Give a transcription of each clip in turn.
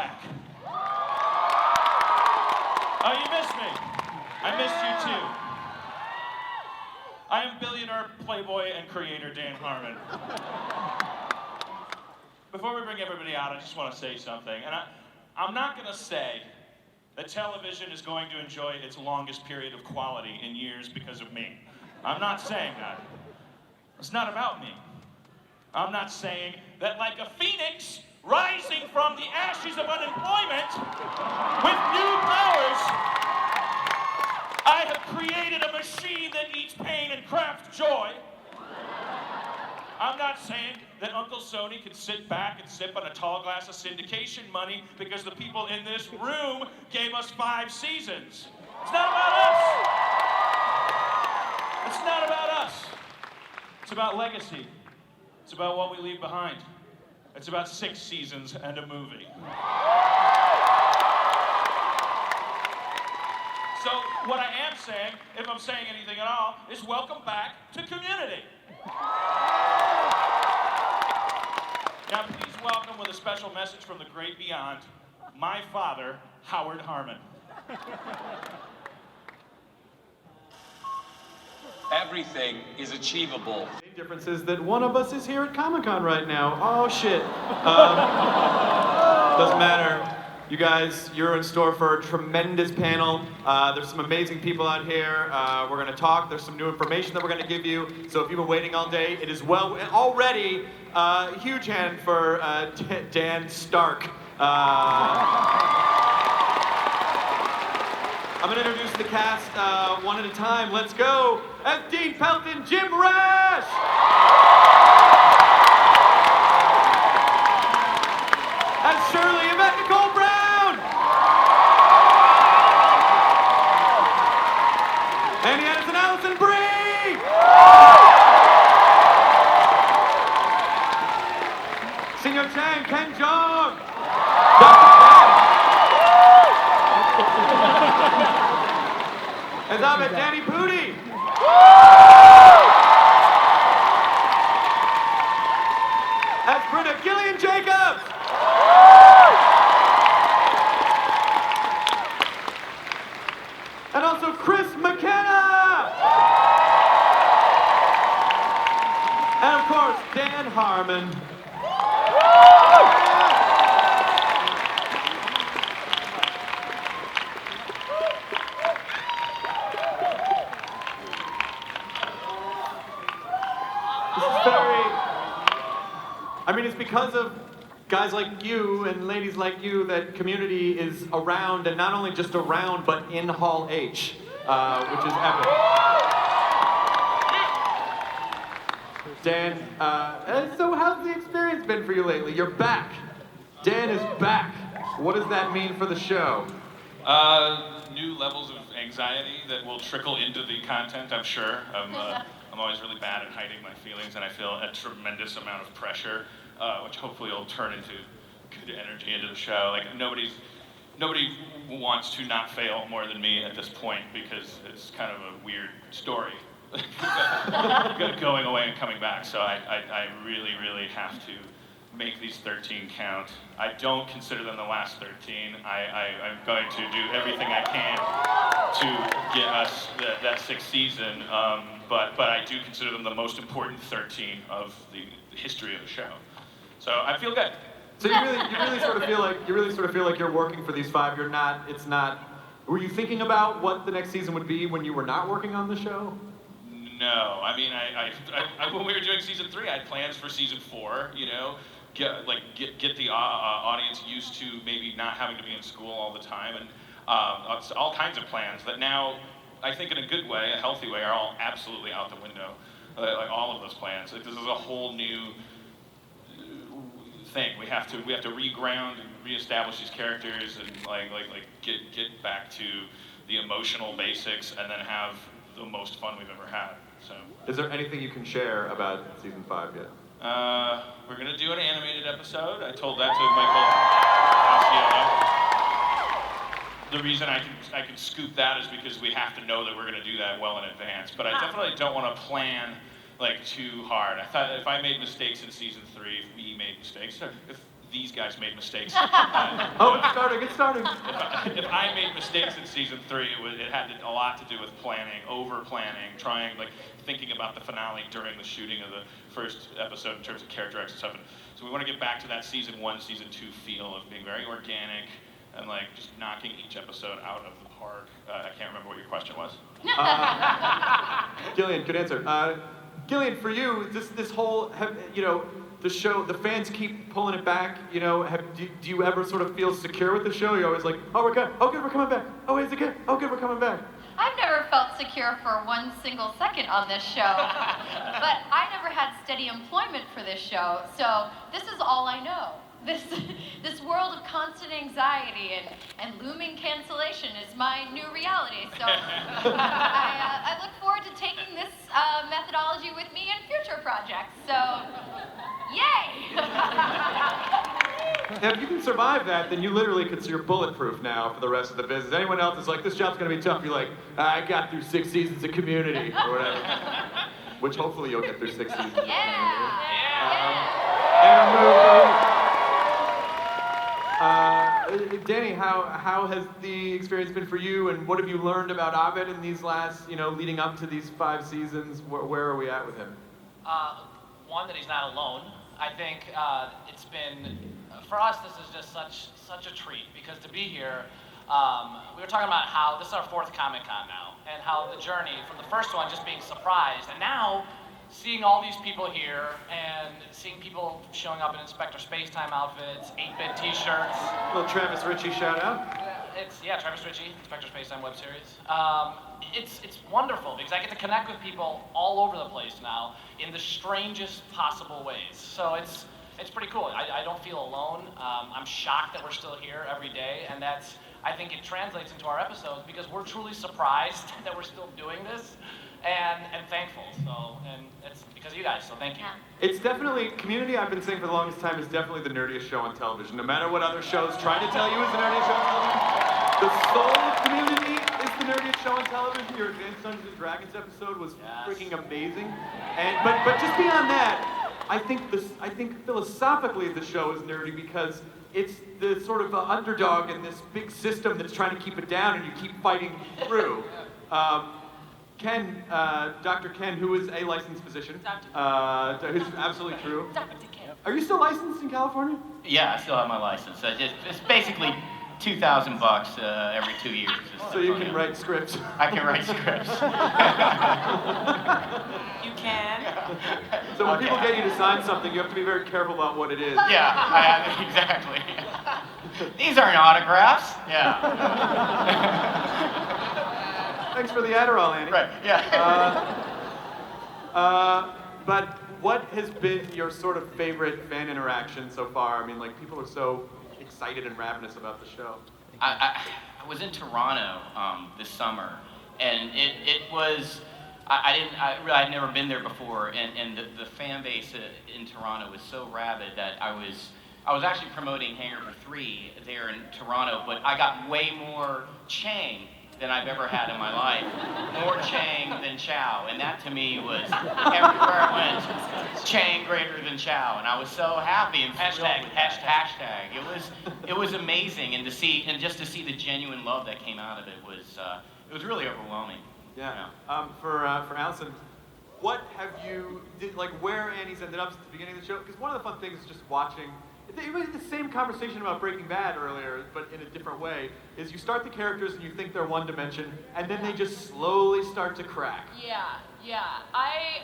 back. Oh, you missed me. I missed you too. I am billionaire, playboy, and creator Dan Harmon. Before we bring everybody out, I just want to say something. And I'm not going to say that television is going to enjoy its longest period of quality in years because of me. I'm not saying that. It's not about me. I'm not saying that like a phoenix rising from the ashes of unemployment with new powers, I have created a machine that eats pain and crafts joy. I'm not saying that Uncle Sony can sit back and sip on a tall glass of syndication money because the people in this room gave us 5 seasons. It's not about us. It's not about us. It's about legacy. It's about what we leave behind. It's about 6 seasons and a movie. So what I am saying, if I'm saying anything at all, is welcome back to Community. Now please welcome with a special message from the great beyond, my father, Howard Harmon. Everything is achievable. The difference is that one of us is here at Comic-Con right now. Oh shit. Doesn't matter. You guys, you're in store for a tremendous panel. There's some amazing people out here. We're going to talk. There's some new information that we're going to give you. So if you've been waiting all day, it is well already. Huge hand for Dan Stark. I'm going to introduce the cast one at a time. Let's go. As Dean Pelton, Jim Rash. As Shirley Yvette Nicole Brown. Annie Addison Allison Brie. Senior Chang Ken Jeong. Dr. As Ahmed Danny Pudi. As Britta Gillian Jacobs. And also Chris McKenna. And of course, Dan Harmon. It's because of guys like you and ladies like you that Community is around, and not only just around, but in Hall H, which is epic. Dan, so how's the experience been for you lately? You're back. Dan is back. What does that mean for the show? New levels of anxiety that will trickle into the content, I'm sure. I'm always really bad at hiding my feelings, and I feel a tremendous amount of pressure, which hopefully will turn into good energy into the show. Like nobody wants to not fail more than me at this point, because it's kind of a weird story, going away and coming back. So I really, really have to make these 13 count. I don't consider them the last 13. I'm going to do everything I can to get us that 6th season, but I do consider them the most important 13 of the history of the show. So I feel good. So you really sort of feel like you're working for these 5. It's not. Were you thinking about what the next season would be when you were not working on the show? No, I mean, I when we were doing season 3, I had plans for season 4. You know, get the audience used to maybe not having to be in school all the time, and all kinds of plans that now, I think in a good way, a healthy way, are all absolutely out the window. Like all of those plans. Like this is a whole new thing. We have to reground and reestablish these characters and get back to the emotional basics, and then have the most fun we've ever had. So, is there anything you can share about season 5 yet? We're gonna do an animated episode. I told that to Michael Asiello. The reason I can scoop that is because we have to know that we're gonna do that well in advance. But I definitely don't want to plan like too hard. I thought if I made mistakes in season 3, if we made mistakes, if these guys made mistakes. Oh, it's starting. If I made mistakes in season 3, it had a lot to do with planning, over-planning, thinking about the finale during the shooting of the first episode in terms of character arcs and stuff. And so we want to get back to that season 1, season 2 feel of being very organic and just knocking each episode out of the park. I can't remember what your question was. Gillian, good answer. Gillian, for you, this whole, the show, the fans keep pulling it back. Do you ever sort of feel secure with the show? You're always like, oh, we're good. Oh, good, we're coming back. Oh, wait, is it good? Oh, good, we're coming back. I've never felt secure for one single second on this show, but I never had steady employment for this show, so this is all I know. This world of constant anxiety and looming cancellation is my new reality, so I look forward to taking this methodology with me in future projects, so yay! Now, if you can survive that, then you literally you're bulletproof now for the rest of the business. Anyone else is like, this job's gonna be tough, you're like, I got through 6 seasons of Community, or whatever. Which hopefully you'll get through 6 seasons. Danny, how has the experience been for you, and what have you learned about Abed in these last, leading up to these 5 seasons? Where are we at with him? One, that he's not alone. I think it's been, for us, this is just such a treat, because to be here, we were talking about how this is our 4th Comic-Con now, and how the journey from the first one just being surprised, and now seeing all these people here and seeing people showing up in Inspector Spacetime outfits, 8-bit t-shirts. Little Travis Ritchie shout out. Travis Ritchie, Inspector Spacetime web series. It's wonderful because I get to connect with people all over the place now in the strangest possible ways. So it's pretty cool. I don't feel alone. I'm shocked that we're still here every day, and I think it translates into our episodes because we're truly surprised that we're still doing this. And thankful, and it's because of you guys, so thank you. It's definitely, Community, I've been saying for the longest time, is definitely the nerdiest show on television. No matter what other shows try to tell you is the nerdiest show on television, the soul of Community is the nerdiest show on television. Your Advanced Dungeons & Dragons episode was freaking amazing. But just beyond that, I think philosophically the show is nerdy because it's the sort of underdog in this big system that's trying to keep it down, and you keep fighting through. Ken, Dr. Ken, who is a licensed physician, who's absolutely true. Dr. Ken. Are you still licensed in California? Yeah, I still have my license. It's basically $2,000 every 2 years. So you can write scripts. I can write scripts. You can. So when people get you to sign something, you have to be very careful about what it is. Yeah, exactly. These aren't autographs. Yeah. Thanks for the Adderall, Annie. Right. Yeah. But what has been your sort of favorite fan interaction so far? I mean, people are so excited and ravenous about the show. I was in Toronto this summer, and it was. I'd never been there before, and the fan base in Toronto was so rabid that I was actually promoting Hangover 3 there in Toronto, but I got way more Chang than I've ever had in my life. More Chang than Chow, and that to me was everywhere I went, Chang greater than Chow, and I was so happy and Hashtag. It was amazing, and just to see the genuine love that came out of it was really overwhelming. Yeah. For Allison, what have you where Annie's ended up at the beginning of the show? Because one of the fun things is just watching. It was the same conversation about Breaking Bad earlier, but in a different way. Is you start the characters and you think they're one dimension, and then they just slowly start to crack. Yeah. I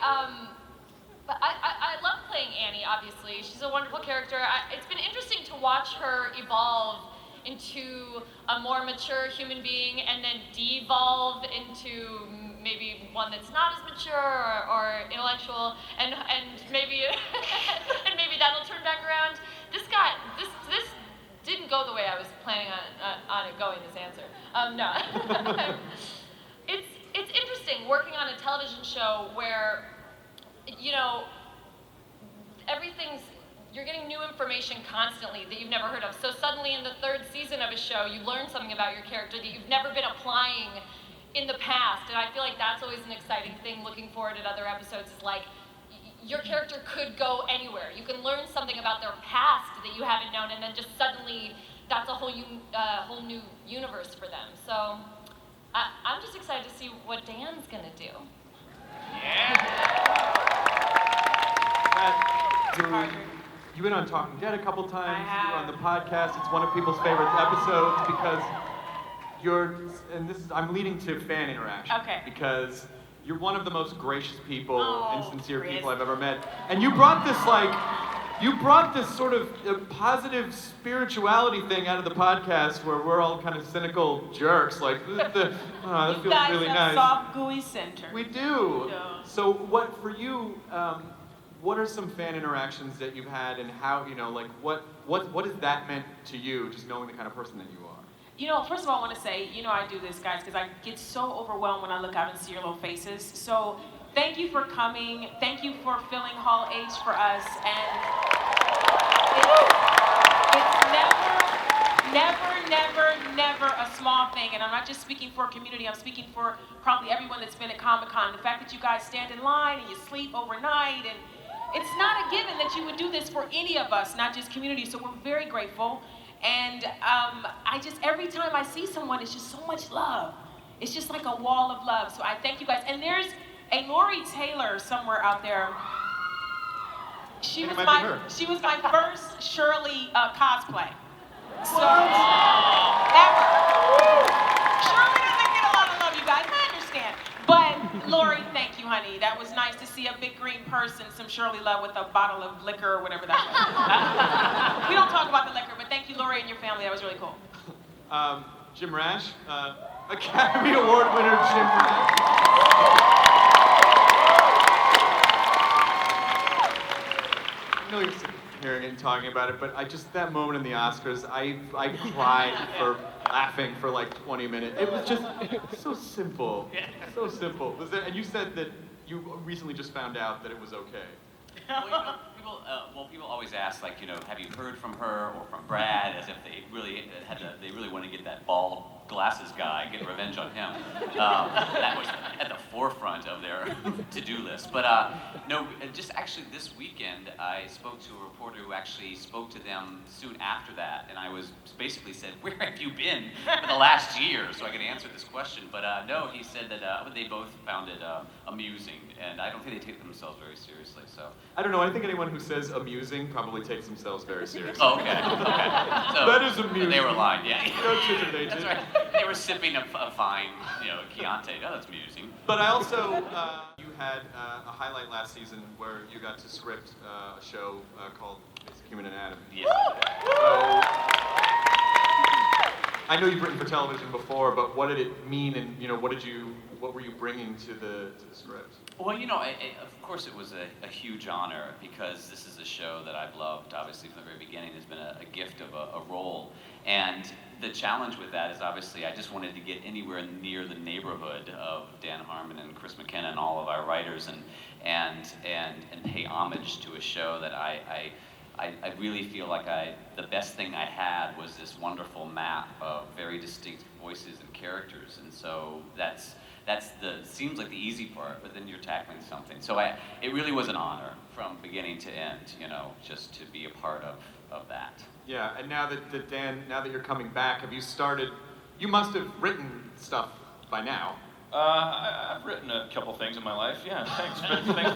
love playing Annie, obviously. She's a wonderful character. It's been interesting to watch her evolve into a more mature human being and then devolve into maybe one that's not as mature or intellectual, and maybe and maybe that'll turn back around. This didn't go the way I was planning on it going, this answer. No. It's interesting working on a television show where, you're getting new information constantly that you've never heard of. So suddenly in the 3rd season of a show, you learn something about your character that you've never been applying in the past. And I feel like that's always an exciting thing looking forward at other episodes is your character could go anywhere. You can learn something about their past that you haven't known, and then just suddenly that's a whole new universe for them. So I'm just excited to see what Dan's gonna do. You've been on Talking Dead a couple times. I have. You're on the podcast. It's one of people's favorite episodes because I'm leading to fan interaction. Okay. Because you're one of the most gracious people and Oh, sincere Chris. people I've ever met. And you brought this sort of positive spirituality thing out of the podcast where we're all kind of cynical jerks. Like, that You feels guys really have nice. soft, gooey center. We do. Yeah. So what for you? What are some fan interactions that you've had, and how what has that meant to you? Just knowing the kind of person that you are. First of all, I want to say, I do this, guys, because I get so overwhelmed when I look out and see your little faces. So thank you for coming. Thank you for filling Hall H for us. And it's never a small thing. And I'm not just speaking for a community. I'm speaking for probably everyone that's been at Comic-Con. The fact that you guys stand in line and you sleep overnight, and it's not a given that you would do this for any of us, not just community. So we're very grateful. And every time I see someone, it's just so much love. It's just like a wall of love. So I thank you guys. And there's a Lori Taylor somewhere out there. She was my first Shirley cosplay. So ever. Shirley doesn't get a lot of love, you guys. I understand. But Lori, thank you, honey. That was nice to see a big green purse and some Shirley love with a bottle of liquor or whatever that was. We don't talk about the liquor, but thank you, Lori, and your family. That was really cool. Jim Rash, Academy Award winner Jim Rash. I know you're sitting hearing it and talking about it, but that moment in the Oscars, I cried for laughing for like 20 minutes. It was just so simple. So simple. And you said that you recently just found out that it was okay. People always ask, like, have you heard from her or from Brad, as if they really want to get that bald glasses guy, get revenge on him. That was at the forefront of their to-do list. But no, just actually this weekend, I spoke to a reporter who actually spoke to them soon after that, and I was basically said, where have you been for the last year, so I could answer this question. But no, he said that they both found it amusing, and I don't think they take themselves very seriously. So I don't know. I think anyone who says amusing probably takes themselves very seriously. Oh, okay. So that is amusing. They were lying, yeah. No chicken they That's did. right. They were sipping a fine, Chianti. Oh, that's amusing. But I also, you had a highlight last season where you got to script a show called Basic Human Anatomy. Yes. So, I know you've written for television before, but what did it mean, and what were you bringing to the script? Well, of course it was a huge honor, because this is a show that I've loved, obviously, from the very beginning. It's been a gift of a role. And the challenge with that is, obviously, I just wanted to get anywhere near the neighborhood of Dan Harmon and Chris McKenna and all of our writers, and pay homage to a show that I really feel like the best thing I had was this wonderful map of very distinct voices and characters. And so that's seems like the easy part, but then you're tackling something. So it really was an honor from beginning to end, just to be a part of that. Yeah, and now that Dan, now that you're coming back, have you started? You must have written stuff by now. I've written a couple things in my life. Yeah, thanks for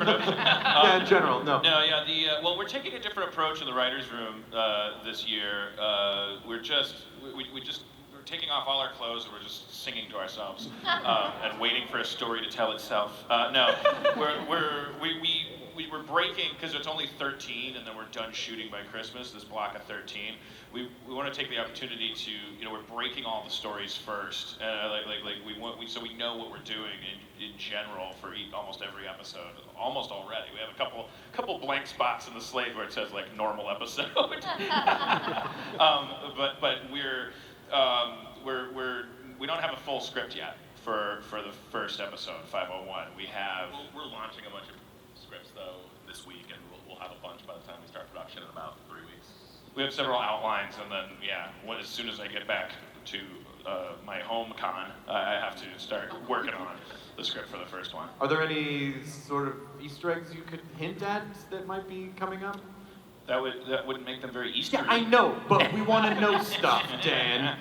noticing. Yeah, in general, no. No, yeah. Well, we're taking a different approach in the writers' room this year. We're taking off all our clothes and we're just singing to ourselves and waiting for a story to tell itself. No, we're breaking, because it's only 13 and then we're done shooting by Christmas, this block of 13. We want to take the opportunity to, we're breaking all the stories first. So we know what we're doing in general for almost every episode, almost already. We have a couple blank spots in the slate where it says like normal episode. But we don't have a full script yet for the first episode, 501. We're launching a bunch of scripts though this week, and we'll have a bunch by the time we start production in about 3 weeks. We have several outlines, and then as soon as I get back to my home con. I have to start working on the script for the first one. Are there any sort of Easter eggs you could hint at that might be coming up? That wouldn't make them very Easter. Yeah, I know, but we want to know stuff, Dan.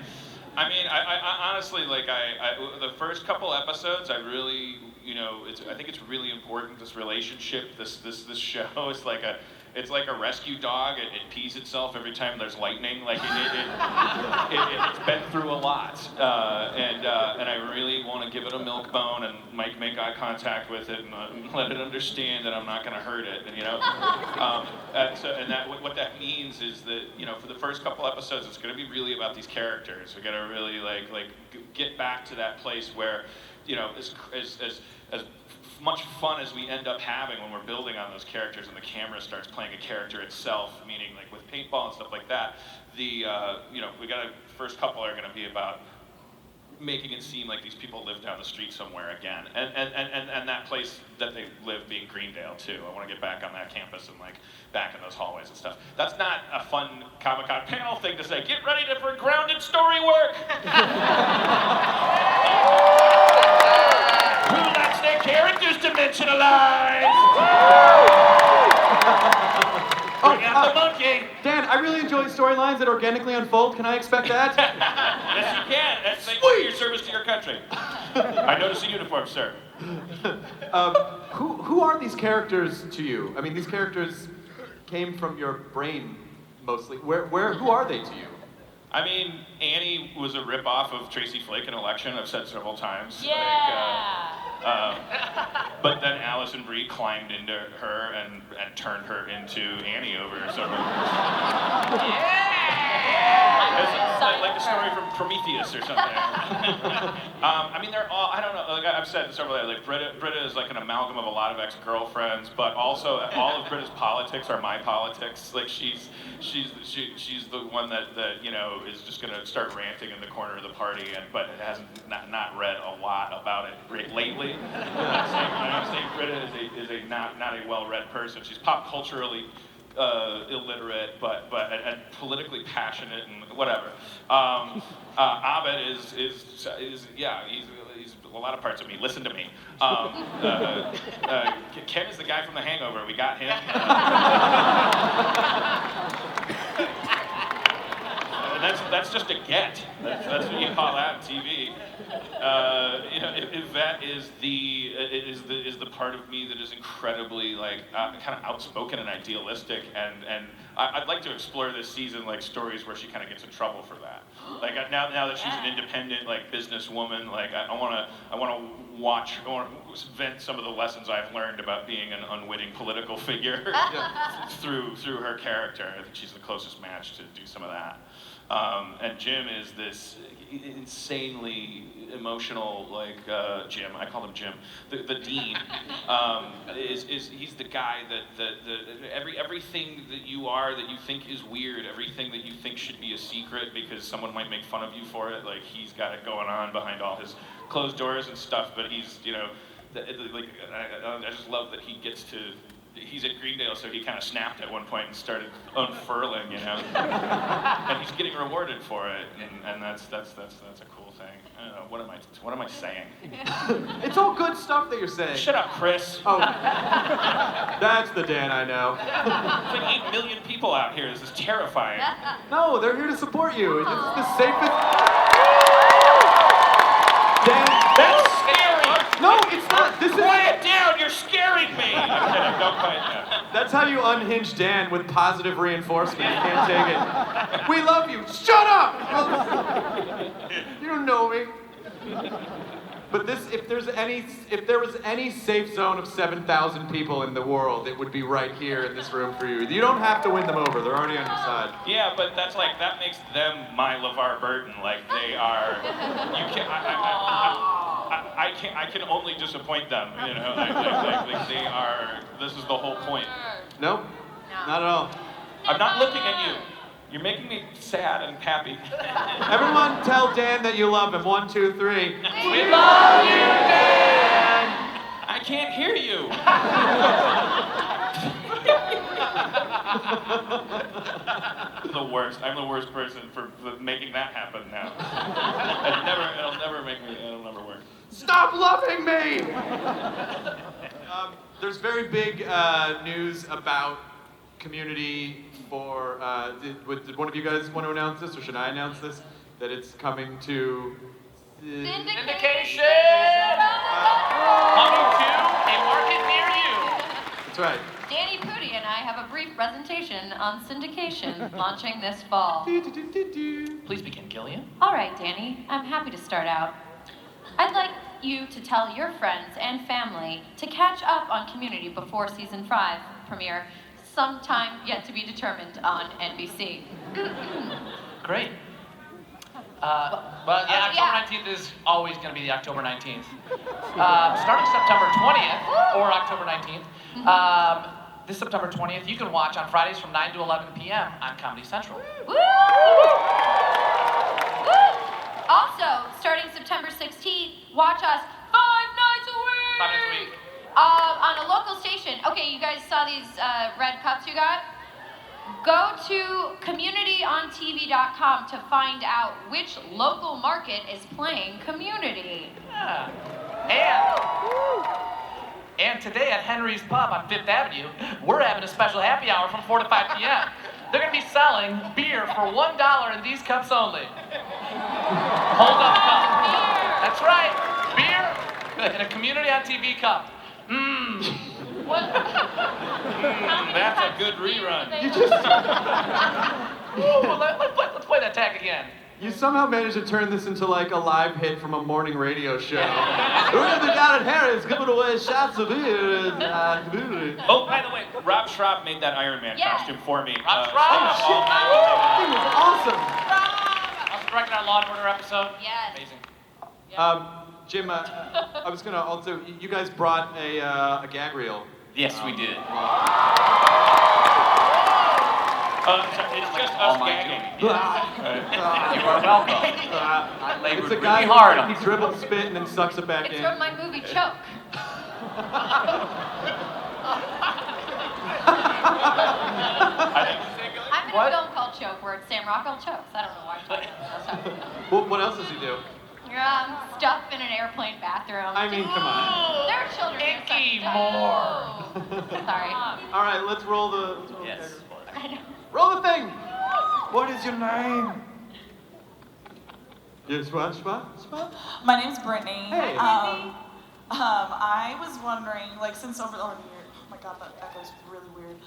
I mean, I honestly, like, the first couple episodes, I really, you know, I think it's really important, this relationship, this show. It's like a rescue dog. It pees itself every time there's lightning. Like, it's been through a lot, and I really want to give it a milk bone and make eye contact with it and let it understand that I'm not going to hurt it. And, you know, what that means is that, you know, for the first couple episodes, it's going to be really about these characters. We got to really like get back to that place where, you know, as much fun as we end up having when we're building on those characters and the camera starts playing a character itself, meaning like with paintball and stuff like that, you know, first couple are going to be about making it seem like these people live down the street somewhere again, and that place that they live being Greendale too. I want to get back on that campus and like back in those hallways and stuff. That's not a fun Comic-Con panel thing to say. Get ready for grounded story work. Who likes their characters dimensionalized? Bring out the monkey. Dan, I really enjoy storylines that organically unfold. Can I expect that? Yes, you can. That's thanks for your service to your country. I notice a uniform, sir. Who are these characters to you? I mean, these characters came from your brain mostly. Who are they to you? I mean, Annie was a rip-off of Tracy Flake in Election. I've said several times. Yeah. But then Alison Brie climbed into her and turned her into Annie over several years. Like the story from Prometheus or something. I mean, they're all, I don't know, like I've said several times, like Britta is like an amalgam of a lot of ex-girlfriends, but also all of Britta's politics are my politics. Like she's the one that you know is just gonna start ranting in the corner of the party, but hasn't not read a lot about it lately. I'm saying Britta is not a well-read person. She's pop culturally illiterate, but politically passionate and whatever. Abed is yeah, he's a lot of parts of me. Listen to me. Ken is the guy from The Hangover. We got him. And that's just a get. That's what you call that on TV. You know, Yvette is the part of me that is incredibly like kind of outspoken and idealistic, and I'd like to explore this season like stories where she kind of gets in trouble for that. Like now that she's an independent like businesswoman, like I want to vent some of the lessons I've learned about being an unwitting political figure through her character. I think she's the closest match to do some of that. And Jim is this insanely emotional, like Jim. I call him Jim. The dean he's the guy that everything that you are that you think is weird, everything that you think should be a secret because someone might make fun of you for it. Like he's got it going on behind all his closed doors and stuff. But he's like I just love that he gets to. He's at Greendale, so he kind of snapped at one point and started unfurling, you know. And he's getting rewarded for it, and that's a cool thing. I don't know, what am I saying? It's all good stuff that you're saying. Shut up, Chris. Oh, that's the Dan I know. There's like 8 million people out here. This is terrifying. No, they're here to support you. It's the safest. Dan, that's scary. No, it's not. This is. Quiet down. You're scaring me. I'm kidding. Don't quiet down. That's how you unhinge Dan with positive reinforcement. You can't take it. We love you. Shut up. You don't know me. But if there was any safe zone of 7,000 people in the world, it would be right here in this room for you. You don't have to win them over; they're already on your side. Yeah, but that makes them my LeVar Burton. Like they are. You can't. I can only disappoint them. You know, like they are. This is the whole point. Nope, not at all. I'm not looking at you. You're making me sad and happy. Everyone tell Dan that you love him. 1, 2, 3. We love you, Dan! I can't hear you. I'm the worst. I'm the worst person for making that happen now. It'll never work. Stop loving me! There's very big news about Community for. Did one of you guys want to announce this, or should I announce this? That it's coming to. Syndication! Coming to a market near you. That's right. Danny Pudi and I have a brief presentation on syndication launching this fall. Please begin, Gillian. All right, Danny, I'm happy to start out. I'd like you to tell your friends and family to catch up on Community before season 5 premiere, sometime yet to be determined on NBC. Great. Well, yeah, October 19th is always going to be the October 19th. Starting September 20th or October 19th, this September 20th, you can watch on Fridays from 9 to 11 p.m. on Comedy Central. Woo! Woo! Also, starting September 16th, watch us 5 nights a week! 5 nights a week. On a local station. Okay, you guys saw these red cups you got? Go to communityontv.com to find out which local market is playing Community. Yeah. And today at Henry's Pub on 5th Avenue, we're having a special happy hour from 4 to 5 p.m. They're going to be selling beer for $1 in these cups only. Hold up cup. That's right. Beer in a Community on TV cup. That's a good rerun. Ooh, let's play that tag again. You somehow managed to turn this into like a live hit from a morning radio show. We're the guy at Harris giving away shots of beer. Oh, by the way, Rob Schraub made that Iron Man Yes. costume for me. Rob Schraub! It was awesome. I was directing our Law & Order episode. Yes. Amazing. Jim, I was gonna also. You guys brought a gag reel. Yes, we did. It's just All us my gagging. doing. You are welcome. I labored It's a really guy hard on he dribbles spit and then sucks it back It's in. from my movie Choke. I'm in a film called Choke where Sam Rockwell chokes. I don't know why I'm talking about that. What else does he do? Stuff in an airplane bathroom. I mean, come on. There are children here. Icky so- more. Sorry. All right, let's roll the. Yes. I know. Roll the thing. What is your name? Yes, what? My name's Brittany. Hey. I was wondering, like, since over the years, oh my god, that echo's really weird.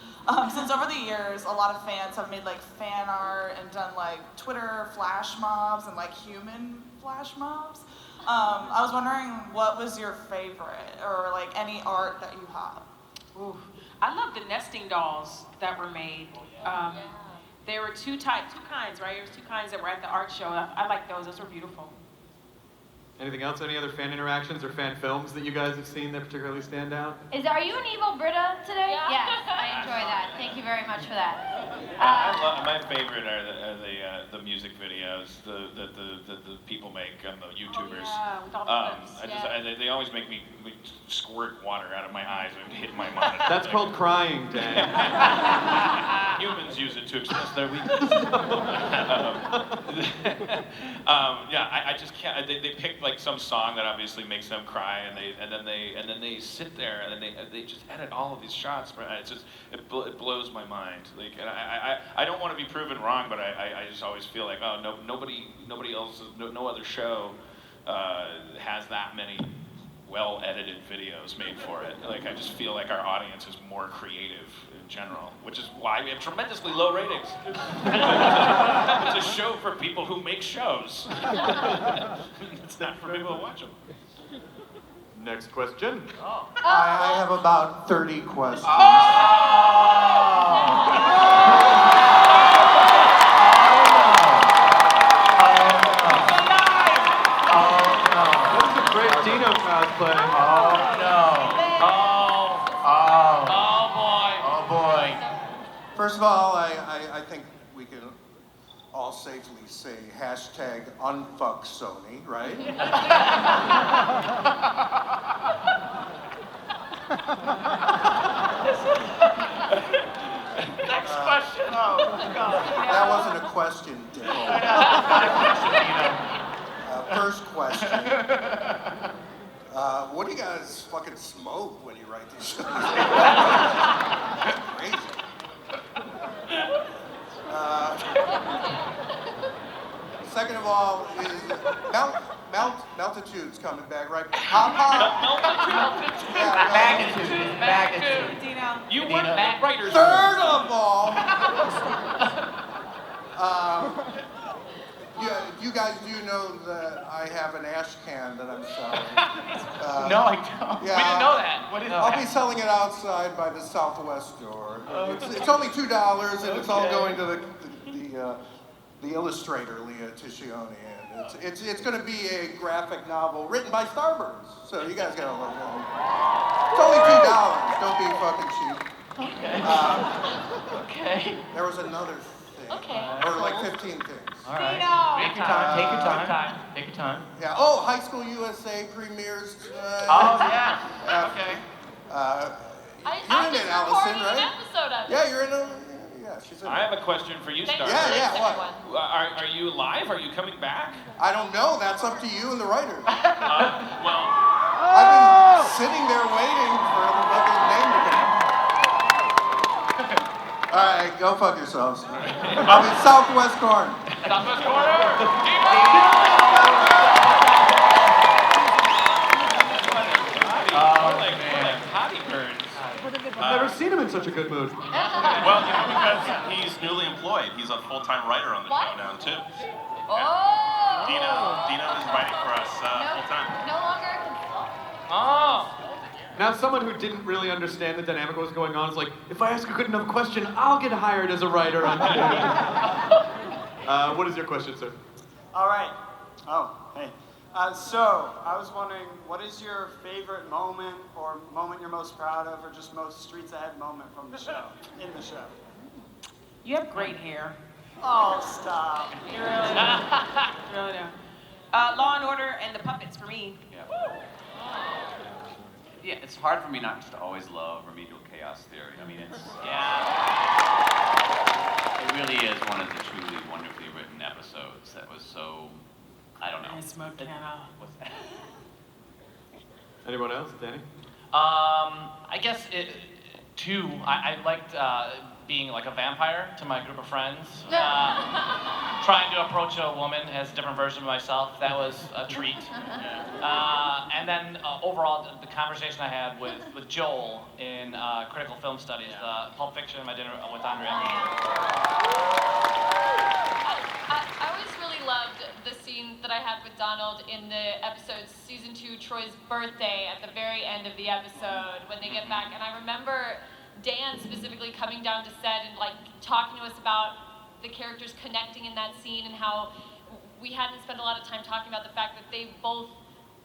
Since over the years, a lot of fans have made like fan art and done like Twitter flash mobs and like human flash mobs. I was wondering what was your favorite or like any art that you have. Ooh. I love the nesting dolls that were made. There were two kinds, right? There was 2 kinds that were at the art show. I like those. Those were beautiful. Anything else? Any other fan interactions or fan films that you guys have seen that particularly stand out? Are you an evil Britta today? Yes, I enjoy that. Thank you very much for that. My favorite are the music videos the people make and the YouTubers. Yeah, with all the clips. They always make me squirt water out of my eyes and hit my monitor. That's called crying, Dan. Humans use it to express their weakness. I just can't. They pick like some song that obviously makes them cry, and then they sit there and they just edit all of these shots. But it blows my mind. Like, and I don't want to be proven wrong, but I just always feel like, oh, nobody else, no other show has that many well edited videos made for it. Like, I just feel like our audience is more creative in general, which is why we have tremendously low ratings. It's a show for people who make shows. It's not for people who watch them. Next question. I have about 30 questions. That was a great Dino cosplay. Oh boy. First of all, I think we can all safely say hashtag unfuck Sony, right? Next question. That wasn't a question, Dipple. First question. What do you guys fucking smoke when you write these shows? Crazy. Second of all, is Meltitude's coming back, right? Magnitude. Dino. You went back writers. Third of all, you guys do know that I have an ash can that I'm selling. No, I don't. Yeah, We didn't know that. What is I'll that? be selling it outside by the Southwest store. It's only $2, and it's all going to the illustrator Leah Ticcioni, and it's going to be a graphic novel written by Starburns. So you guys gotta look at it. It's only $2. Don't be fucking cheap. Okay. There was another thing. Okay. Or like 15 things. All right. Dino. Take your time. Take your time. Take your time. Yeah. Oh, High School USA premieres. Oh, yeah. Okay. You're I'm in just it, Allison, recording an right? episode of it. Yeah, you're in it. Yeah, she's in I it. have a question for you, Thank Star. you. Yeah, Thanks, what? everyone. Are you live? Are you coming back? I don't know. That's up to you and the writers. Well, I've been sitting there waiting for the fucking name to come. All right, go fuck yourselves. I'll be Southwest Corn. Southwest Corner. more like potty burns. I've never seen him in such a good mood. Well, because he's newly employed. He's a full-time writer on the What? show now, too. Oh. Dino is writing for us full-time. No longer a consultant. Oh. Now, someone who didn't really understand the dynamic of what was going on is like, if I ask a good enough question, I'll get hired as a writer. What is your question, sir? All right. Oh, hey. So, I was wondering, what is your favorite moment or moment you're most proud of or just most streets ahead moment from the show, in the show? You have great hair. Oh, stop. You really do. You really do. Law and Order and the puppets for me. Yeah, it's hard for me not to always love Remedial Chaos Theory. I mean, it's it really is one of the truly wonderfully written episodes that was so, I don't know. And Smoke Canna. What's that? Anyone else? Danny? I guess I liked being like a vampire to my group of friends. Trying to approach a woman as a different version of myself, that was a treat. And then overall, the conversation I had with Joel in Critical Film Studies, Pulp Fiction, My Dinner with Andrea. I always really loved the scene that I had with Donald in the episode season 2, Troy's birthday, at the very end of the episode when they get back. And I remember Dan specifically coming down to set and like talking to us about the characters connecting in that scene and how we hadn't spent a lot of time talking about the fact that they both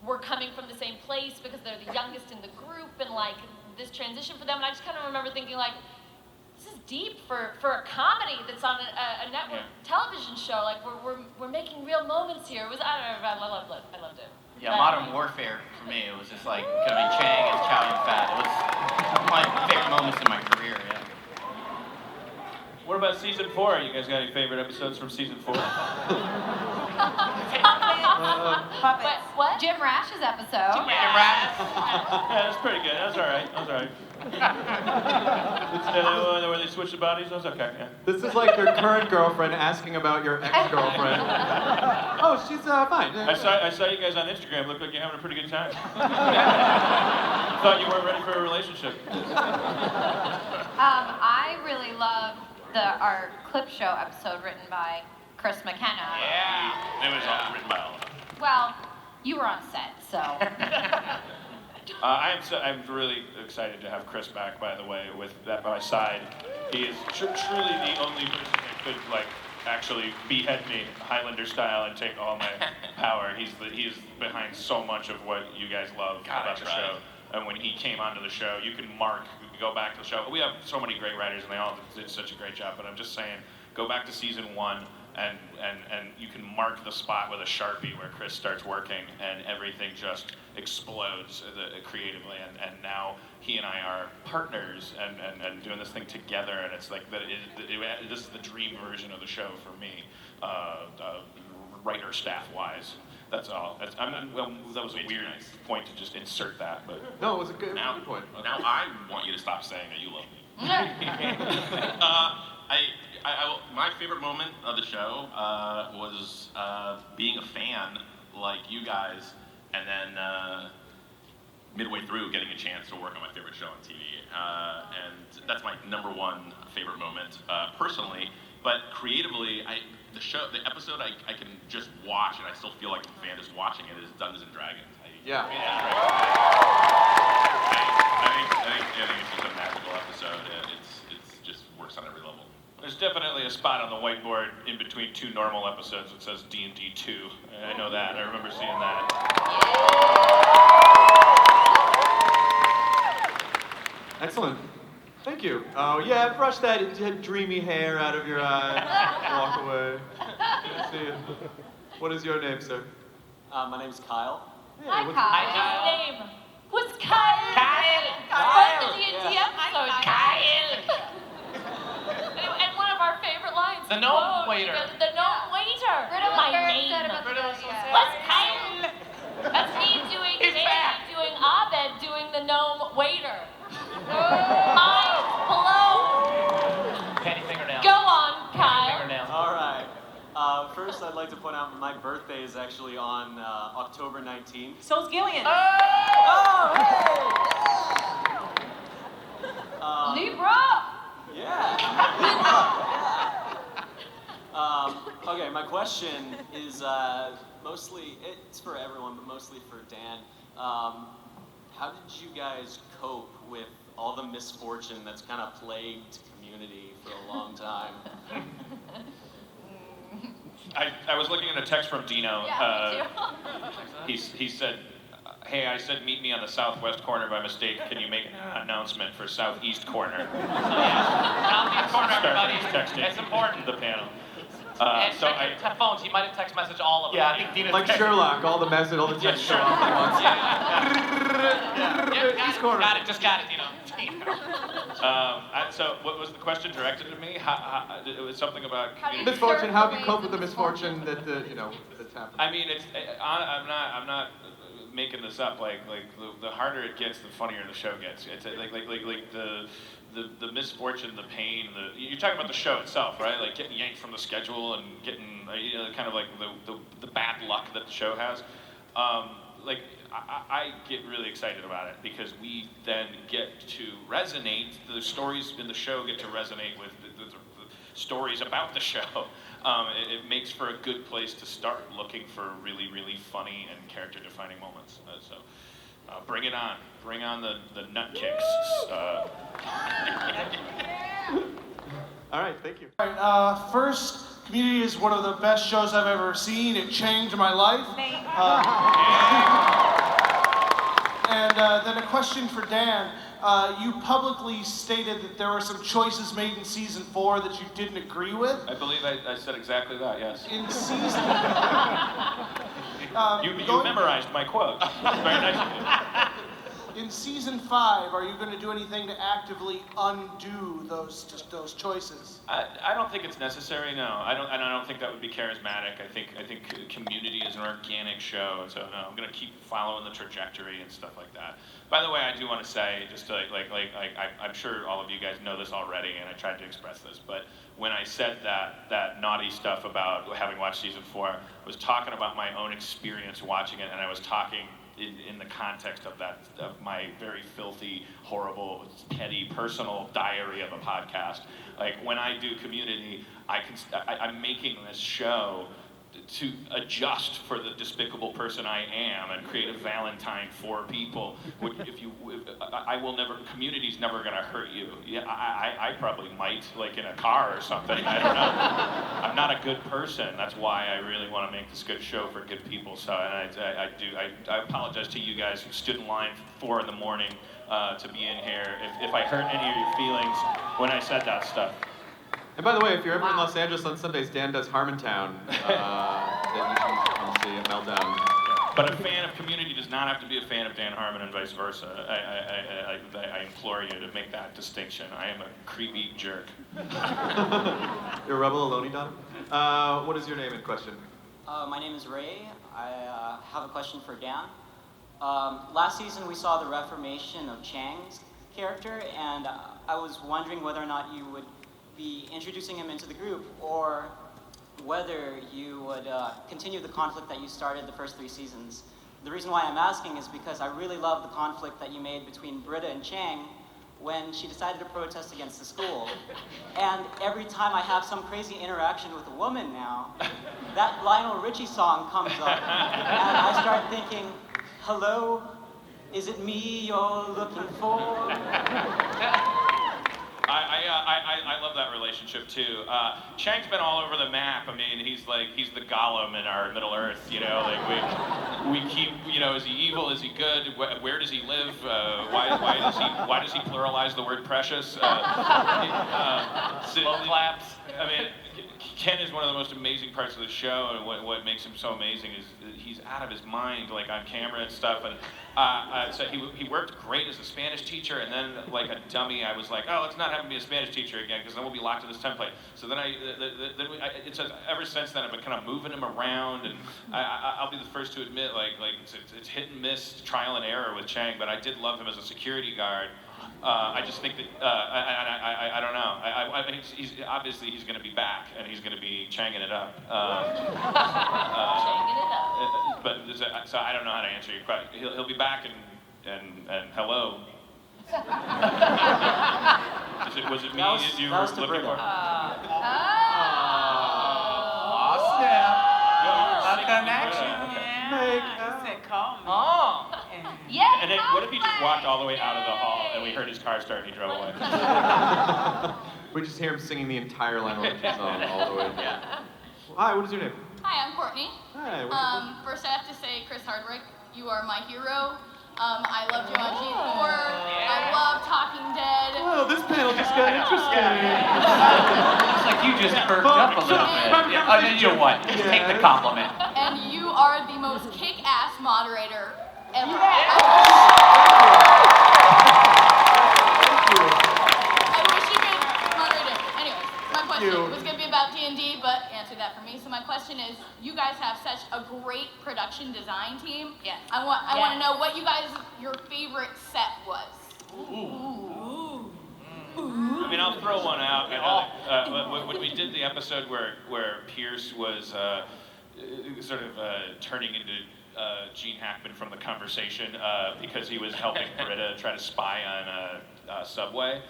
were coming from the same place because they're the youngest in the group and like this transition for them. And I just kind of remember thinking like, this is deep for a comedy that's on a network television show. Like we're making real moments here. It was, I don't know, I loved it. Yeah, Modern Warfare for me, it was just like becoming Chang as Chow Yun Fat. It was one of my favorite moments in my career, yeah. What about season 4? You guys got any favorite episodes from season 4? Puppets. What? Jim Rash's episode. Yeah, that's pretty good. That's all right. That's all right. Where they switch the bodies? That's okay. Yeah. This is like your current girlfriend asking about your ex-girlfriend. Oh, she's fine. I saw you guys on Instagram. Looked like you're having a pretty good time. Thought you weren't ready for a relationship. I really love our clip show episode written by Chris McKenna. Yeah. It was all written by all of them. Well, you were on set, so. I'm really excited to have Chris back, by the way, with that by my side. He is truly the only person that could, like, actually behead me Highlander style and take all my power. He's behind so much of what you guys love about the show. And when he came onto the show, you can go back to the show. We have so many great writers, and they all did such a great job. But I'm just saying, go back to season 1. and you can mark the spot with a Sharpie where Chris starts working, and everything just explodes creatively. And now he and I are partners and doing this thing together, and it's like this is the dream version of the show for me, writer staff wise. That's all. That was a weird point to just insert that, but No, it was a good point. Now I want you to stop saying that you love me. My favorite moment of the show was being a fan like you guys, and then midway through getting a chance to work on my favorite show on TV. And that's my number one favorite moment personally. But creatively, the episode I can just watch, and I still feel like a fan just watching it, is Dungeons and Dragons. Yeah. I think it's just a magical episode. It just works on every level. there's definitely a spot on the whiteboard in between two normal episodes that says D&D 2. I know that. I remember seeing that. Excellent. Thank you. Oh yeah, brush that dreamy hair out of your eye. Walk away. Good to see you. What is your name, sir? My name's Kyle. Hi, what's- Kyle. His name was Kyle. From the D&D episode. Kyle. And one of our favorite lines. The gnome waiter. The gnome waiter. Riddle My was very name. upset about the What's Kyle? That's me doing Abed doing the gnome waiter. Hi, hello. Penny fingernails. Go on, Kyle. Fingernails. All right. First, I'd like to point out my birthday is actually on October 19th. So's Gillian. Libra. Yeah. Okay, my question is mostly, it's for everyone, but mostly for Dan. How did you guys cope with all the misfortune that's kind of plagued Community for a long time? I was looking at a text from Dino. Yeah, me too. He said, hey, I said meet me on the southwest corner by mistake. Can you make an announcement for southeast corner? Southeast corner, everybody. Texting It's important. the panel. And So check your phones. He might have text messaged all of them. Yeah, I think Dina's Like Sherlock, all the message, all the text sure. show up at once. Yeah, East corner. got it, just got it, Dino. So what was the question directed to me? It was something about How do you community. Misfortune. How have you Ways cope of with the misfortune that that's happened? I mean, I'm not making this up. Like the harder it gets, the funnier the show gets. It's like the misfortune, the pain. You're talking about the show itself, right? Like getting yanked from the schedule and getting kind of like the bad luck that the show has. I get really excited about it because we then get to resonate. The stories in the show get to resonate with the stories about the show. It makes for a good place to start looking for really, really funny and character-defining moments. Bring it on. Bring on the nut kicks. All right, thank you. All right, first, Community is one of the best shows I've ever seen. It changed my life. And then a question for Dan. You publicly stated that there were some choices made in season 4 that you didn't agree with. I believe I said exactly that, yes. In season... You memorized my quote. Very nice of you. In season 5, are you going to do anything to actively undo those choices? I don't think it's necessary. No, I don't think that would be charismatic. I think Community is an organic show, and so no, I'm gonna keep following the trajectory and stuff like that. By the way, I do want to say, just to I'm sure all of you guys know this already, and I tried to express this, but when I said that naughty stuff about having watched season 4, I was talking about my own experience watching it, and I was talking in the context of my very filthy, horrible, petty, personal diary of a podcast. Like when I do Community, I'm making this show to adjust for the despicable person I am and create a Valentine for people. Community's never gonna hurt you. Yeah, I probably might, like in a car or something. I don't know. I'm not a good person. That's why I really want to make this good show for good people. So, and I apologize to you guys who stood in line for 4 in the morning to be in here. If I hurt any of your feelings when I said that stuff. And by the way, if you're ever in Los Angeles on Sundays, Dan does Harmontown. That you should come see at Meltdown. But a fan of Community does not have to be a fan of Dan Harmon and vice versa. I implore you to make that distinction. I am a creepy jerk. You're a rebel alone, Don? What is your name and question? My name is Ray. I have a question for Dan. Last season we saw the reformation of Chang's character, and I was wondering whether or not you would be introducing him into the group, or whether you would continue the conflict that you started the first 3 seasons. The reason why I'm asking is because I really love the conflict that you made between Britta and Chang when she decided to protest against the school. And every time I have some crazy interaction with a woman now, that Lionel Richie song comes up, and I start thinking, hello, is it me you're looking for? I love that relationship too. Chang's been all over the map. I mean, he's the Gollum in our Middle Earth, you know. Like we keep, you know, is he evil? Is he good? Where does he live? Why does he pluralize the word precious? Slow claps. I mean, Ken is one of the most amazing parts of the show, and what makes him so amazing is that he's out of his mind, like on camera and stuff. And so he worked great as a Spanish teacher, and then like a dummy, I was like, oh, let's not have him be a Spanish teacher again, because then we'll be locked in this template. So then it says ever since then I've been kind of moving him around, and I'll be the first to admit, like it's hit and miss, trial and error with Chang, but I did love him as a security guard. I just think that I don't know. He's obviously he's going to be back, and he's going to be changing it up. Changing it up. But so I don't know how to answer your question. He'll be back, and hello. Was it me that you were looking for? A connection. He said, call me. Yeah. And then what if he just walked all the way out of the hall and we heard his car start and he drove away? We just hear him singing the entire Lionel Richie song all the way. Yeah. Hi, what is your name? Hi, I'm Courtney. Hi, what's your name? First I have to say, Chris Hardwick, you are my hero. I love Jumanji 4. I love Talking Dead. Well, this panel just got interesting. Looks like you just perked up a little bit. Oh, then you know what? Just take the compliment. And you are the most kick-ass moderator ever. I wish you could moderate it. Anyways, my question was going to be about D&D, but answer that for me. So my question is, you guys have such a great production design team. Yes. I want to know what your favorite set was. I mean, I'll throw one out. When we did the episode where Pierce was sort of turning into Gene Hackman from The Conversation because he was helping Britta try to spy on Subway.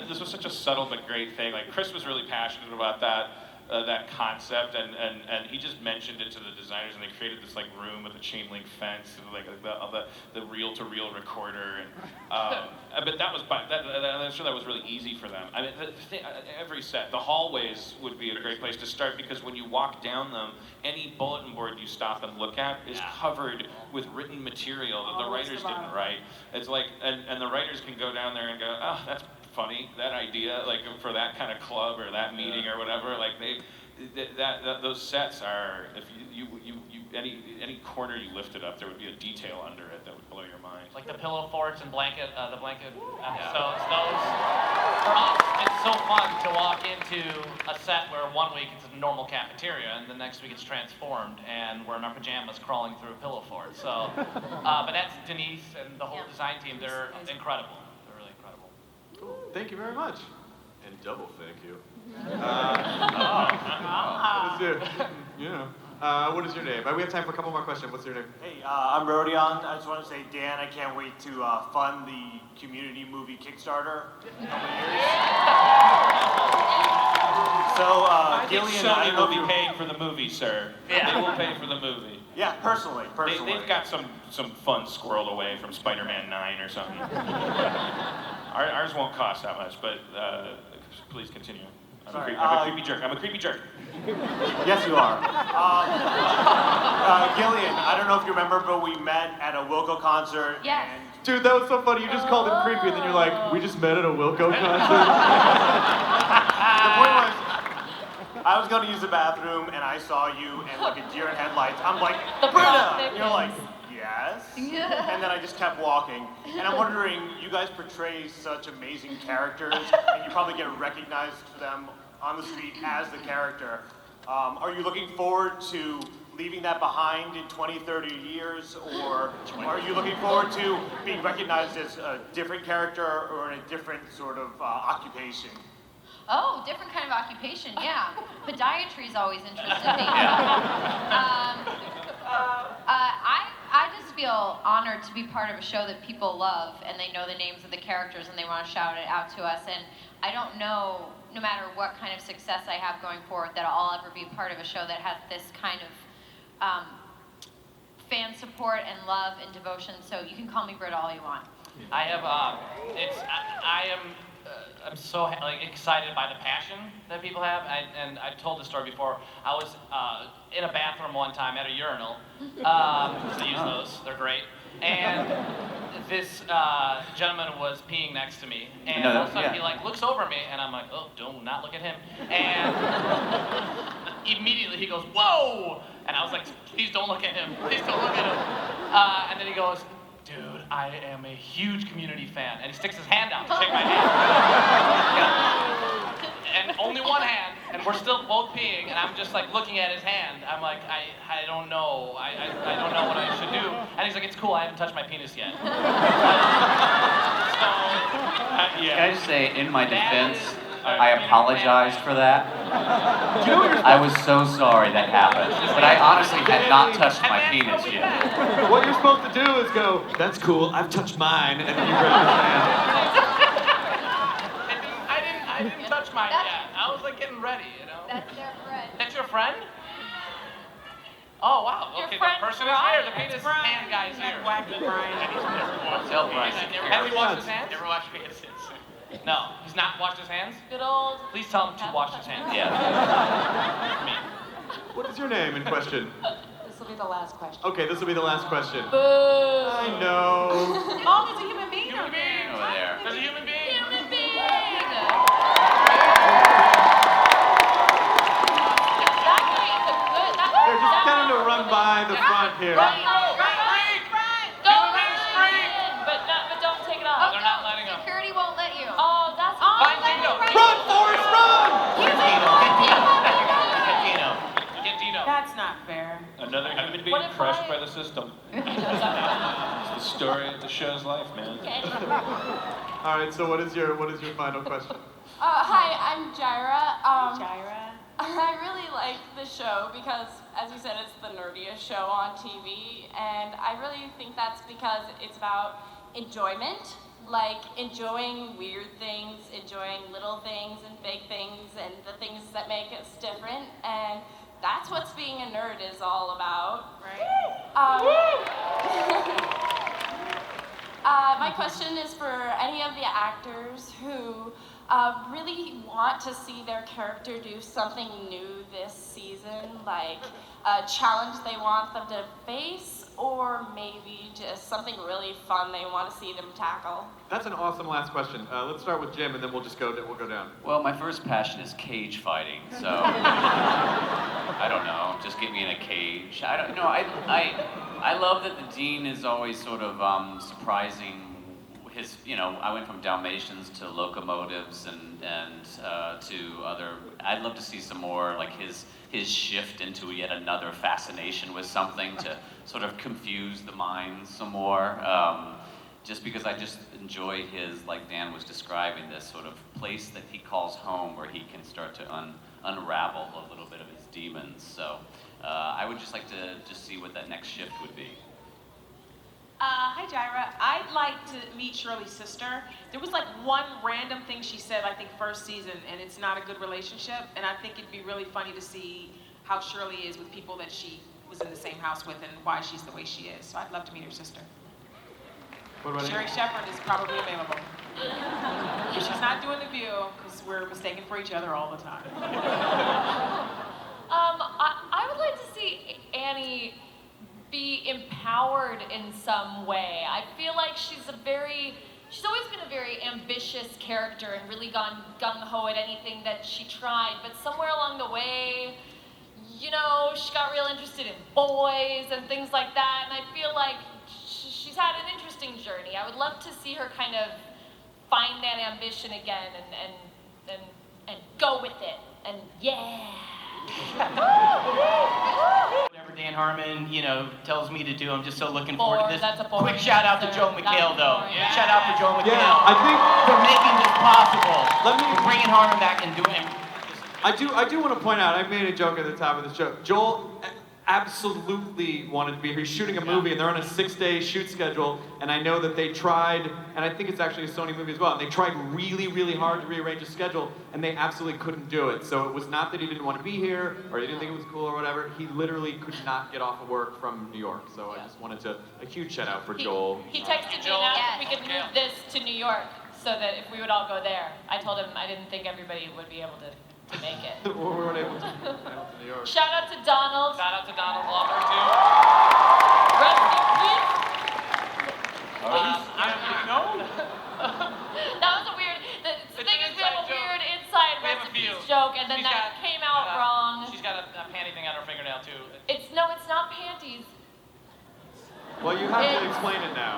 This was such a subtle but great thing. Like, Chris was really passionate about that concept, and he just mentioned it to the designers, and they created this like room with a chain link fence, and like the reel-to-reel recorder, and but that was I'm sure that was really easy for them. I mean, every set, the hallways would be a great place to start, because when you walk down them, any bulletin board you stop and look at is covered with written material that the writers didn't write. It's like, and the writers can go down there and go, oh, that's funny, that idea, like for that kind of club or that meeting or whatever. Like those sets are, if you any corner you lifted up, there would be a detail under it that would blow your mind. Like the pillow forts and the blanket episodes. Those, for us, it's so fun to walk into a set where one week it's a normal cafeteria and the next week it's transformed and we're in our pajamas crawling through a pillow fort. So, but that's Denise and the whole design team. They're incredible. They're really incredible. Cool. Thank you very much. And double thank you. What is your name? We have time for a couple more questions. What's your name? Hey, I'm Rodion. I just want to say, Dan, I can't wait to fund the Community movie Kickstarter in a couple of years. So, Gillian, I Sony don't know will if be you're... paying for the movie, sir. They will pay for the movie. Yeah, personally. They've got some funds squirreled away from Spider-Man 9 or something. Ours won't cost that much, but please continue. I'm a creepy jerk. I'm a creepy jerk. Yes, you are. Gillian, I don't know if you remember, but we met at a Wilco concert, and Dude, that was so funny. You just called him creepy, and then you're like, we just met at a Wilco concert. The point was, I was going to use the bathroom and I saw you and like a deer in headlights. I'm like, Britta! And you're like, yes? And then I just kept walking. And I'm wondering, you guys portray such amazing characters and you probably get recognized for them on the street as the character. Are you looking forward to leaving that behind in 20, 30 years? Or are you looking forward to being recognized as a different character or in a different sort of occupation? Oh, different kind of occupation, yeah. Podiatry's always interested me. I just feel honored to be part of a show that people love and they know the names of the characters and they want to shout it out to us. And I don't know, no matter what kind of success I have going forward, that I'll ever be part of a show that has this kind of fan support and love and devotion. So you can call me Britta all you want. I have, I'm so excited by the passion that people have. And I've told this story before. I was in a bathroom one time at a urinal. To use those, they're great. And this gentleman was peeing next to me, and all of a sudden he looks over at me, and I'm like, oh, do not look at him. And immediately he goes, whoa! And I was like, please don't look at him. Please don't look at him. And then he goes, dude, I am a huge Community fan. And he sticks his hand out to shake my hand. And only one hand, and we're still both peeing, and I'm just looking at his hand. I'm like, I don't know. I don't know what I should do. And he's like, it's cool, I haven't touched my penis yet. Can I just say, in my defense, I apologized for that. I was so sorry that happened. But I honestly had not touched my penis yet. What you're supposed to do is go, that's cool, I've touched mine, and then you grab his hand. I didn't touch mine yet. I was getting ready, you know? That's their friend. That's your friend? Oh, wow. Okay, the person is here. The penis hand guy is here. Wacky Brian. Tell Brian. Has he washed his hands? Never washed his hands. No, he's not washed his hands? Good old. Please tell him to wash his hands. Yeah. What is your name in question? This will be the last question. Okay, this will be the last question. Boo. I know. Oh, there's a human being Human being. Over there. There's a human being. Human being. Here, just get him to run by the front here. But don't take it off. They're not letting him. Security won't let you. Oh, that's Find Dino. Run, Forrest, run! Get Dino. That's not fair. Another human being What if crushed I- by the system. It's the story of the show's life, man. All right, so what is your final question? Hi, I'm Jaira. Jaira. I really like the show because, as you said, it's the nerdiest show on TV, and I really think that's because it's about enjoyment, enjoying weird things, enjoying little things and big things, and the things that make us different, and that's what being a nerd is all about, right? My question is for any of the actors who really want to see their character do something new this season, like a challenge they want them to face, or maybe just something really fun they want to see them tackle. That's an awesome last question. Let's start with Jim, and then we'll go down. Well, my first passion is cage fighting, so I don't know. Just get me in a cage. I don't know. I love that the Dean is always sort of surprising. His, I went from Dalmatians to locomotives and to other. I'd love to see some more his shift into yet another fascination with something to sort of confuse the mind some more. Just because I just enjoy his, like Dan was describing, this sort of place that he calls home where he can start to unravel a little bit of his demons. So I would just like to just see what that next shift would be. Hi, Jaira. I'd like to meet Shirley's sister. There was one random thing she said, I think, first season, and it's not a good relationship. And I think it'd be really funny to see how Shirley is with people that she was in the same house with and why she's the way she is. So I'd love to meet her sister. What about Sherry you? Shepherd is probably available. If she's not doing The View, because we're mistaken for each other all the time. I would like to see Annie be empowered in some way. I feel like she's always been a very ambitious character and really gone gung-ho at anything that she tried, but somewhere along the way, you know, she got real interested in boys and things like that, and I feel like she's had an interesting journey. I would love to see her kind of find that ambition again and go with it, and yeah. Whatever Dan Harmon, tells me to do, I'm just so looking forward to this. That's a boring Quick shout out to answer. Joe McHale, though. Boring. Shout out for Joe McHale. Yeah, I think for making this possible. Let me- for bringing Harmon back and doing. I do want to point out, I made a joke at the top of this show. Joel absolutely wanted to be here. He's shooting a movie, and they're on a 6-day shoot schedule, and I know that they tried, and I think it's actually a Sony movie as well, and they tried really, really hard to rearrange his schedule, and they absolutely couldn't do it. So it was not that he didn't want to be here, or he didn't think it was cool or whatever. He literally could not get off of work from New York. So I just wanted to, a huge shout out for Joel. He texted me and asked if we could move this to New York so that if we would all go there. I told him I didn't think everybody would be able to make it. We weren't able to New York. Shout out to Donald. Shout out to Donald Glover too. Rest in peace. That was a weird. The thing is, we have a weird inside We have a rest in few. peace joke, and then She's that got- came out wrong. She's got a panty thing on her fingernail too. It's not panties. Well, you have to explain it now.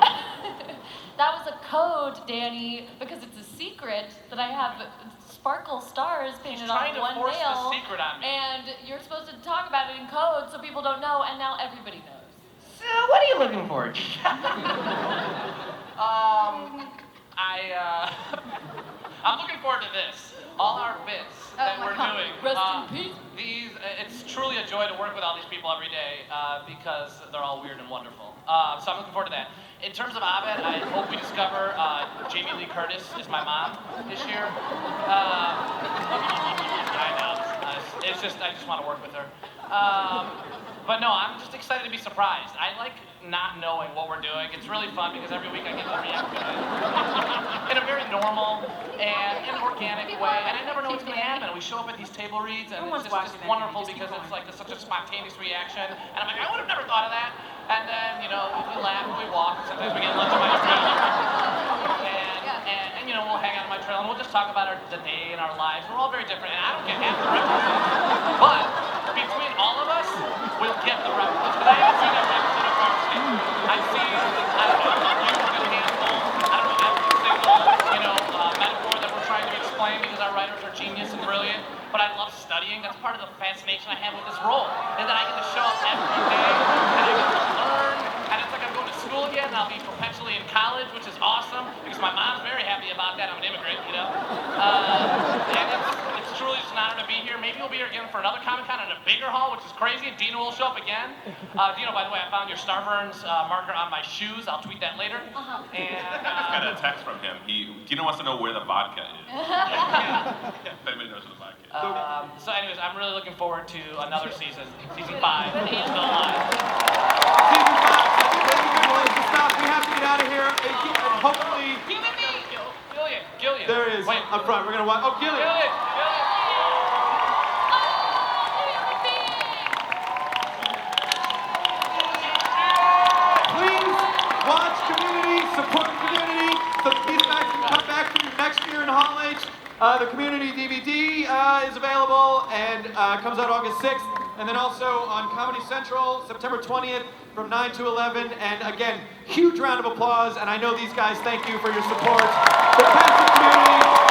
That was a code, Danny, because it's a secret that I have sparkle stars painted on trying to one force the nail. secret on me. And you're supposed to talk about it in code so people don't know, and now everybody knows. So, what are you looking for? I'm looking forward to this. All our bits that we're doing. Rest in peace. It's truly a joy to work with all these people every day because they're all weird and wonderful. So I'm looking forward to that. In terms of Abed, I hope we discover Jamie Lee Curtis is my mom this year. I know. I just want to work with her. But no, I'm just excited to be surprised. I like not knowing what we're doing. It's really fun because every week I get to react to it in a very normal and organic way. And I never know what's going to happen. We show up at these table reads and it's just wonderful because it's like such a spontaneous reaction. And I'm like, I would have never thought of that. And then, we laugh and we walk. And sometimes we get lunch on my trail. And we'll hang out on my trail and we'll just talk about the day and our lives. We're all very different. And I don't get half the references. But between all of us, we'll get the references. But I haven't seen every episode of Varsity. I've seen, I don't know, a good handful. I don't know every single, metaphor that we're trying to explain because our writers are genius and brilliant. But I love studying. That's part of the fascination I have with this role. Is that I get to show up every day and I get to learn. And it's like I'm going to school again and I'll be perpetually in college, which is awesome because my mom's very happy about that. I'm an immigrant, And it's truly just an honor to be here. Maybe we'll be here again for another Comic-Con in a bigger hall, which is crazy. Dino will show up again. Dino, by the way, I found your Starburns marker on my shoes. I'll tweet that later. And I just got a text from him. Dino wants to know where the vodka is. If anybody knows where the vodka is. So anyways, I'm really looking forward to another season. Season 5. Still alive. Season 5, I think that's a good place to stop. We have to get out of here. And hopefully, Gillian. there is up front. We're gonna watch. Oh, Gillian. Please watch Community, support Community, so the feedback can come back to you next year in Hall H. The Community DVD is available and comes out August 6th. And then also on Comedy Central, September 20th from 9 to 11. And again, huge round of applause. And I know these guys thank you for your support. The cast of Community.